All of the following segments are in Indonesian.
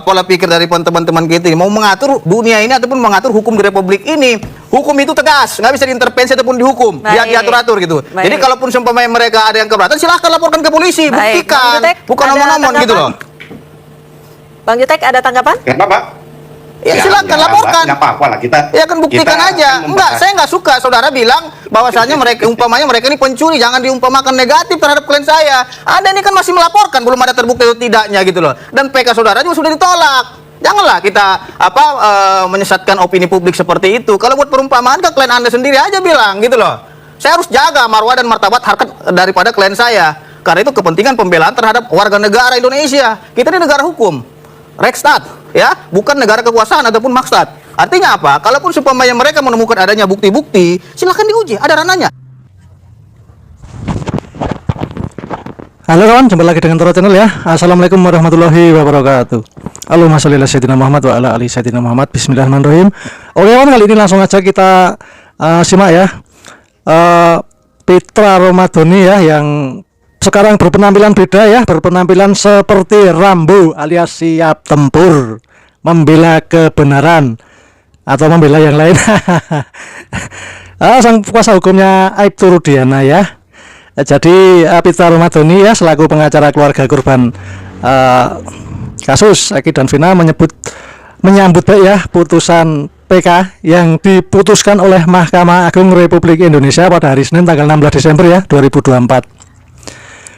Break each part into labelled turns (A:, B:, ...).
A: pola pikir dari teman-teman kita ini mau mengatur dunia ini ataupun mengatur hukum di republik ini. Hukum itu tegas, nggak bisa diintervensi ataupun dihukum, dia diatur-atur gitu. Jadi kalaupun seumpamanya mereka ada yang keberatan, silahkan laporkan ke polisi, buktikan, bukan omong-omong gitu loh.
B: Bang Jutek ada tanggapan?
C: Kenapa?
A: Ya, silakan laporkan.
C: Nggak apa-apa lah kita.
A: Ya kan buktikan aja. Enggak, saya nggak suka saudara bilang bahwasanya mereka umpamanya mereka ini pencuri, jangan diumpamakan negatif terhadap klien saya. Anda ini kan masih melaporkan, belum ada terbukti atau tidaknya gitu loh. Dan PK saudara juga sudah ditolak. Janganlah kita menyesatkan opini publik seperti itu. Kalau buat perumpamaan ke klien Anda sendiri aja bilang gitu loh. Saya harus jaga marwah dan martabat harkat daripada klien saya. Karena itu kepentingan pembelaan terhadap warga negara Indonesia. Kita ini negara hukum. Rechtsstaat, ya, bukan negara kekuasaan ataupun maksud. Artinya apa? Kalaupun supaya mereka menemukan adanya bukti-bukti, silahkan diuji, ada ranahnya.
D: Halo kawan, jumpa lagi dengan Toro Channel ya. Assalamualaikum warahmatullahi wabarakatuh. Allahumma sholli ala sayyidina Muhammad wa ala ali sayyidina Muhammad. Bismillahirrahmanirrahim. Oke kawan, kali ini langsung aja kita simak ya. Pitra Romadhoni ya, yang sekarang berpenampilan beda ya, berpenampilan seperti Rambo alias siap tempur, membela kebenaran atau membela yang lain. Sang kuasa hukumnya Aibtu Rudiana ya. Jadi Pitra Romadhoni ya selaku pengacara keluarga korban kasus Eki dan Vina menyambut baik ya putusan PK yang diputuskan oleh Mahkamah Agung Republik Indonesia pada hari Senin tanggal 16 Desember ya 2024.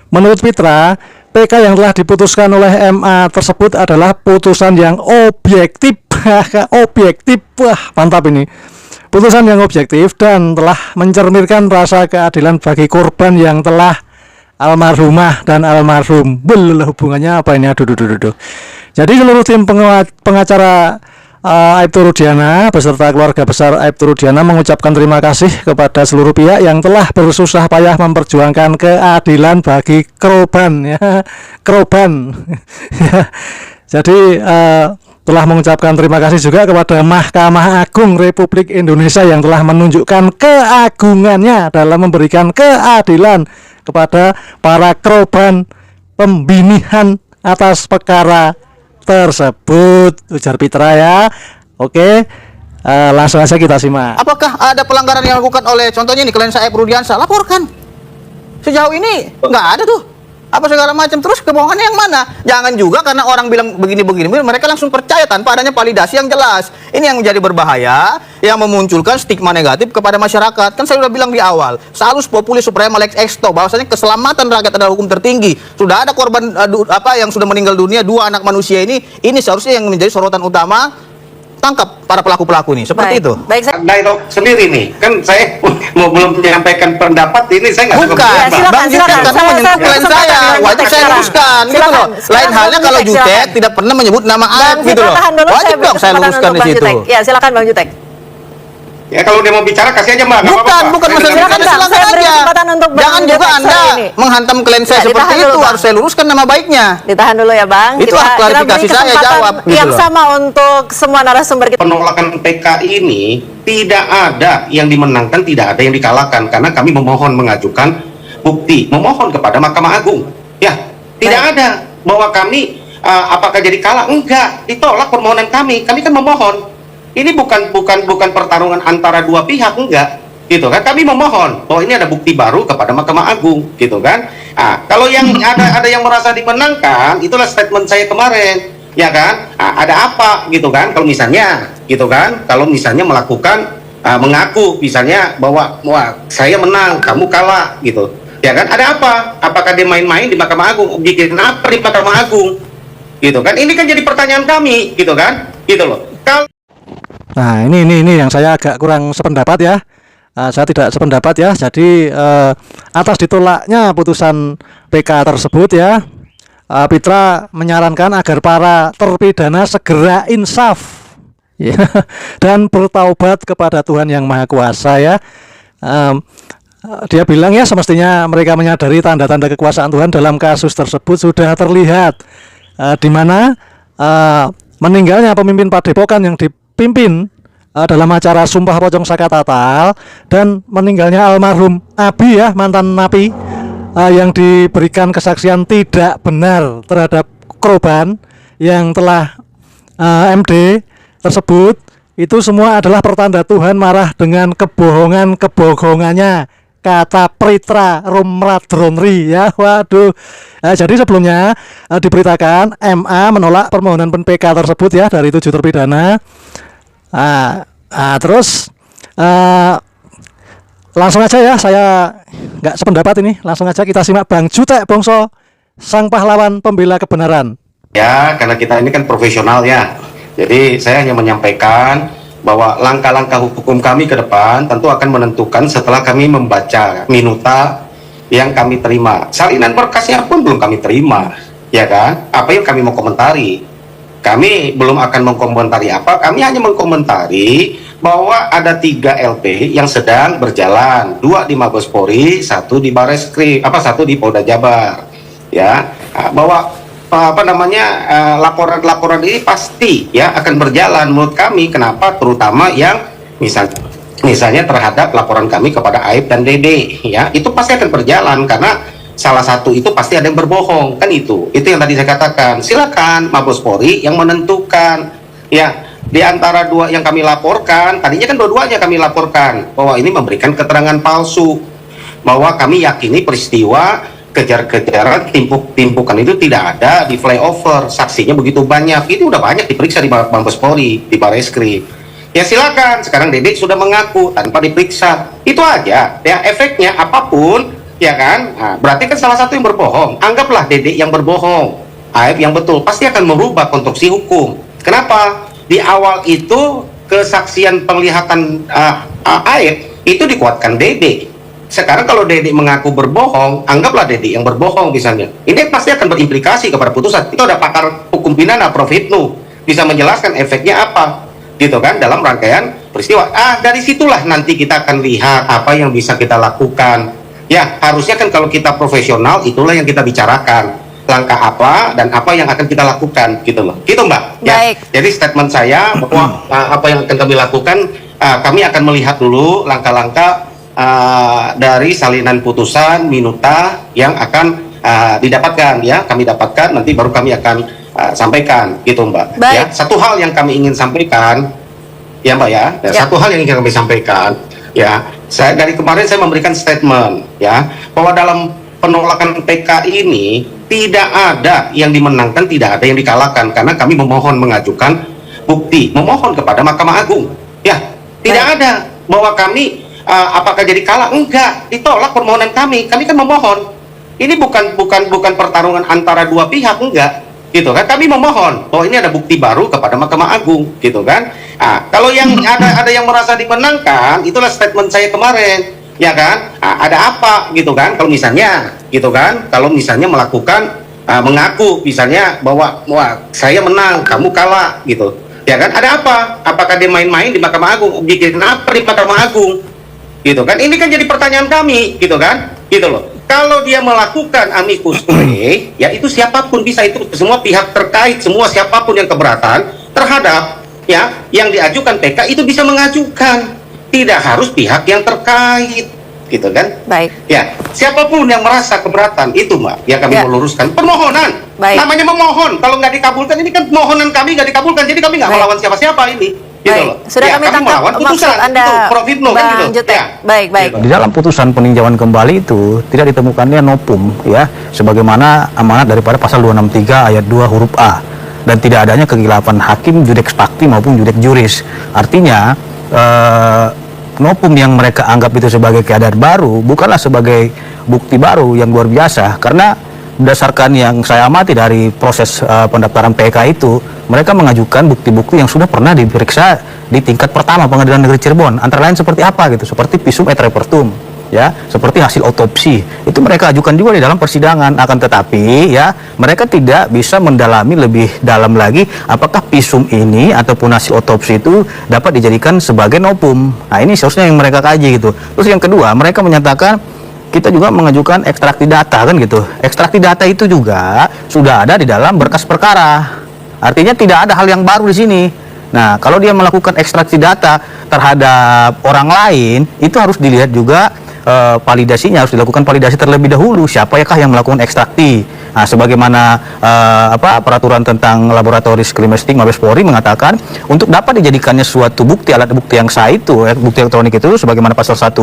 D: Menurut Pitra, PK yang telah diputuskan oleh MA tersebut adalah putusan yang objektif. Objektif, wah mantap ini. Putusan yang objektif dan telah mencerminkan rasa keadilan bagi korban yang telah almarhumah dan almarhum. Hubungannya apa ini? Aduh. Jadi seluruh tim pengacara Aibtu Rudiana beserta keluarga besar Aibtu Rudiana mengucapkan terima kasih kepada seluruh pihak yang telah bersusah payah memperjuangkan keadilan bagi korban ya, korban. Jadi telah mengucapkan terima kasih juga kepada Mahkamah Agung Republik Indonesia yang telah menunjukkan keagungannya dalam memberikan keadilan kepada para korban pembinihan atas perkara tersebut, ujar Pitra ya. Oke, langsung aja kita simak.
A: Apakah ada pelanggaran yang dilakukan oleh contohnya nih klien saya Rudiansyah? Laporkan. Sejauh ini nggak ada tuh. Apa segala macam, terus kebohongannya yang mana? Jangan juga karena orang bilang begini-begini mereka langsung percaya tanpa adanya validasi yang jelas. Ini yang menjadi berbahaya, yang memunculkan stigma negatif kepada masyarakat. Kan saya sudah bilang di awal, salus populis suprema lex exto, bahwasanya keselamatan rakyat adalah hukum tertinggi. Sudah ada korban yang sudah meninggal dunia, 2 anak manusia ini seharusnya yang menjadi sorotan utama. Tangkap para pelaku-pelaku ini seperti itu.
C: Baik, dialog sendiri nih. Kan saya belum menyampaikan pendapat ini, saya nggak
A: bukan. Bang Jutek karena menyentuh klien saya, wajib saya luruskan gitu loh. Lain halnya kalau Jutek tidak pernah menyebut nama Aib gitu loh. Wajib dong saya luruskan di situ.
B: Ya silakan Bang Jutek.
C: Ya kalau dia mau bicara kasih aja Mbak.
A: Bukan masalah silakan aja. Jangan juga Anda menghantam klien saya seperti itu, harus saya luruskan nama baiknya.
B: Ditahan dulu ya Bang.
A: Itu hak klarifikasi saya jawab.
B: Yang sama untuk semua narasumber kita.
C: Penolakan PK ini tidak ada yang dimenangkan, tidak ada yang dikalahkan, karena kami memohon mengajukan bukti, memohon kepada Mahkamah Agung. Ya, tidak ada bahwa kami apakah jadi kalah, enggak, ditolak permohonan kami kan memohon. Ini bukan pertarungan antara dua pihak, enggak, gitu kan? Kami memohon bahwa ini ada bukti baru kepada Mahkamah Agung, gitu kan? Nah, kalau yang ada yang merasa dimenangkan, itulah statement saya kemarin, ya kan? Nah, ada apa, gitu kan? Kalau misalnya, gitu kan? Kalau misalnya melakukan mengaku, misalnya bahwa wah saya menang, kamu kalah, gitu, ya kan? Ada apa? Apakah dia main-main di Mahkamah Agung? Bikin apa di Mahkamah Agung, gitu kan? Ini kan jadi pertanyaan kami, gitu kan? Gitu loh.
D: Nah ini yang saya agak kurang sependapat ya. Saya tidak sependapat ya. Jadi atas ditolaknya putusan PK tersebut ya, Pitra menyarankan agar para terpidana segera insaf ya, dan bertaubat kepada Tuhan Yang Maha Kuasa ya. Dia bilang ya semestinya mereka menyadari tanda-tanda kekuasaan Tuhan dalam kasus tersebut sudah terlihat, di mana meninggalnya pemimpin Padepokan yang dipimpin dalam acara Sumpah Pocong Saka Tatal dan meninggalnya almarhum Abi ya, mantan napi yang diberikan kesaksian tidak benar terhadap korban yang telah MD tersebut itu semua adalah pertanda Tuhan marah dengan kebohongannya, kata Pritra Romradronri ya. Waduh. Jadi sebelumnya diberitakan MA menolak permohonan PK tersebut ya dari 7 terpidana. Terus langsung aja ya, saya nggak sependapat ini, langsung aja kita simak Bang Jutek Bongso, sang pahlawan pembela kebenaran.
C: Ya, karena kita ini kan profesional ya. Jadi saya hanya menyampaikan bahwa langkah-langkah hukum kami ke depan tentu akan menentukan setelah kami membaca minuta yang kami terima. Salinan berkasnya pun belum kami terima, ya kan? Apa yang kami mau komentari? Kami belum akan mengkomentari apa, kami hanya mengkomentari bahwa ada 3 LP yang sedang berjalan, 2 di Mabes Polri, 1 di Bareskrim, 1 di Polda Jabar, ya. Bahwa laporan-laporan ini pasti ya akan berjalan menurut kami. Kenapa? Terutama yang misalnya terhadap laporan kami kepada Aib dan Dede, ya itu pasti akan berjalan karena salah satu itu pasti ada yang berbohong, kan itu yang tadi saya katakan. Silakan Mabes Polri yang menentukan, ya di antara 2 yang kami laporkan, tadinya kan dua-duanya kami laporkan bahwa ini memberikan keterangan palsu, bahwa kami yakini peristiwa kejar-kejaran, timpuk-timpukan itu tidak ada di flyover, saksinya begitu banyak, itu udah banyak diperiksa di Mabes Polri, di Bareskrim. Ya silakan, sekarang Dedek sudah mengaku tanpa diperiksa, itu aja ya, efeknya apapun ya kan. Nah, berarti kan salah satu yang berbohong, anggaplah Dedek yang berbohong, Aib yang betul, pasti akan merubah konstruksi hukum. Kenapa? Di awal itu kesaksian penglihatan Aib itu dikuatkan Dedek. Sekarang kalau Dedek mengaku berbohong, anggaplah Dedek yang berbohong misalnya, ini pasti akan berimplikasi kepada putusan. Itu ada pakar hukum pidana Prof. Hipnu bisa menjelaskan efeknya apa, gitu kan, dalam rangkaian peristiwa. Dari situlah nanti kita akan lihat apa yang bisa kita lakukan. Ya harusnya kan kalau kita profesional, itulah yang kita bicarakan, langkah apa dan apa yang akan kita lakukan, gitu loh, gitu Mbak. Ya, jadi statement saya bahwa apa yang akan kami lakukan, kami akan melihat dulu langkah-langkah dari salinan putusan minuta yang akan didapatkan, ya kami dapatkan, nanti baru kami akan sampaikan, gitu Mbak. Ya, satu hal yang kami ingin sampaikan, ya Mbak ya, satu hal yang ingin kami sampaikan, ya, saya dari kemarin saya memberikan statement, ya, bahwa dalam penolakan PK ini tidak ada yang dimenangkan, tidak ada yang dikalahkan, karena kami memohon mengajukan bukti, memohon kepada Mahkamah Agung, ya, tidak ada bahwa kami apakah jadi kalah, enggak, ditolak permohonan kami kan memohon. Ini bukan pertarungan antara 2 pihak, enggak, gitu kan. Kami memohon bahwa ini ada bukti baru kepada Mahkamah Agung, gitu kan. Kalau yang ada yang merasa dimenangkan, itulah statement saya kemarin, ya kan. Ada apa, gitu kan, kalau misalnya, gitu kan, kalau misalnya melakukan mengaku misalnya bahwa wah saya menang, kamu kalah, gitu, ya kan. Ada apa? Apakah dia main-main di Mahkamah Agung, bikin apa di Mahkamah Agung, gitu kan. Ini kan jadi pertanyaan kami, gitu kan, gitu loh. Kalau dia melakukan amicus curiae, ya itu siapapun bisa, itu semua pihak terkait, semua siapapun yang keberatan terhadap ya yang diajukan PK itu bisa mengajukan, tidak harus pihak yang terkait, gitu kan.
B: Baik.
C: Ya, siapapun yang merasa keberatan itu Mbak, ya kami meluruskan permohonan. Namanya memohon, kalau nggak dikabulkan, ini kan permohonan kami nggak dikabulkan, jadi kami nggak melawan siapa-siapa ini. Gitu loh.
B: Sudah kami tangkap maksud Anda,
C: Prof. Hipnu, kan gitu.
B: Baik.
E: Di dalam putusan peninjauan kembali itu tidak ditemukannya nopum, ya, sebagaimana amanat daripada pasal 263 ayat 2 huruf A, dan tidak adanya kegilapan hakim, judeks fakti maupun judeks juris. Artinya nopum yang mereka anggap itu sebagai keadaan baru bukanlah sebagai bukti baru yang luar biasa, karena berdasarkan yang saya amati dari proses pendaftaran PK itu, mereka mengajukan bukti-bukti yang sudah pernah diperiksa di tingkat pertama Pengadilan Negeri Cirebon, antara lain seperti apa gitu, seperti visum et repertum, ya, seperti hasil otopsi, itu mereka ajukan juga di dalam persidangan. Akan tetapi ya mereka tidak bisa mendalami lebih dalam lagi apakah visum ini ataupun hasil otopsi itu dapat dijadikan sebagai nopum. Nah ini seharusnya yang mereka kaji gitu. Terus yang kedua, mereka menyatakan kita juga mengajukan ekstraksi data, kan gitu. Ekstraksi data itu juga sudah ada di dalam berkas perkara. Artinya tidak ada hal yang baru di sini. Nah, kalau dia melakukan ekstraksi data terhadap orang lain, itu harus dilihat juga validasinya, harus dilakukan validasi terlebih dahulu. Siapakah yang melakukan ekstraksi? Nah, sebagaimana peraturan tentang laboratoris kriminalistik Mabes Polri mengatakan untuk dapat dijadikannya suatu bukti, alat bukti yang sah itu, bukti elektronik itu, sebagaimana pasal 1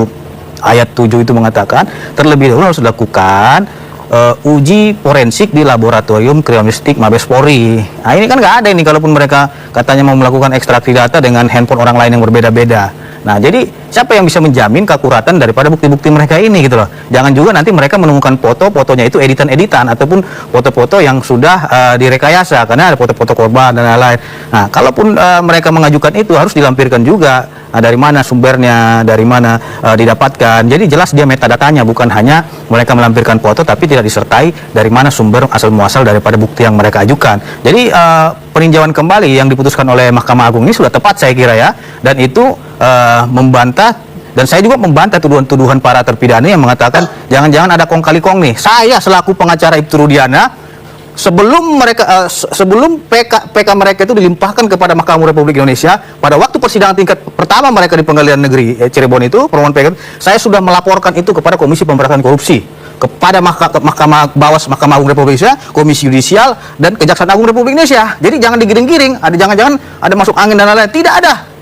E: ayat 7 itu mengatakan, terlebih dahulu harus dilakukan uji forensik di laboratorium kriminalistik Mabes Polri. Nah, ini kan nggak ada ini, kalaupun mereka katanya mau melakukan ekstraksi data dengan handphone orang lain yang berbeda-beda. Nah, jadi siapa yang bisa menjamin keakuratan daripada bukti-bukti mereka ini gitu loh. Jangan juga nanti mereka menemukan foto-fotonya itu editan-editan ataupun foto-foto yang sudah direkayasa karena ada foto-foto korban dan lain-lain. Nah, kalaupun mereka mengajukan itu harus dilampirkan juga dari mana sumbernya, dari mana didapatkan. Jadi jelas dia metadatanya, bukan hanya mereka melampirkan foto tapi tidak disertai dari mana sumber asal muasal daripada bukti yang mereka ajukan. Jadi peninjauan kembali yang diputuskan oleh Mahkamah Agung ini sudah tepat saya kira ya, dan itu membantah, dan saya juga membantah tuduhan-tuduhan para terpidana yang mengatakan jangan-jangan ada kong kali kong nih. Saya selaku pengacara Ibtu Rudiana, sebelum mereka sebelum PK mereka itu dilimpahkan kepada Mahkamah Republik Indonesia pada waktu persidangan tingkat pertama mereka di Pengadilan Negeri Cirebon itu, permohonan PK, saya sudah melaporkan itu kepada Komisi Pemberantasan Korupsi, kepada Mahkamah Bawas Mahkamah Agung Republik Indonesia, Komisi Yudisial dan Kejaksaan Agung Republik Indonesia. Jadi jangan digiring-giring, ada jangan-jangan ada masuk angin dan lain-lain. Tidak ada.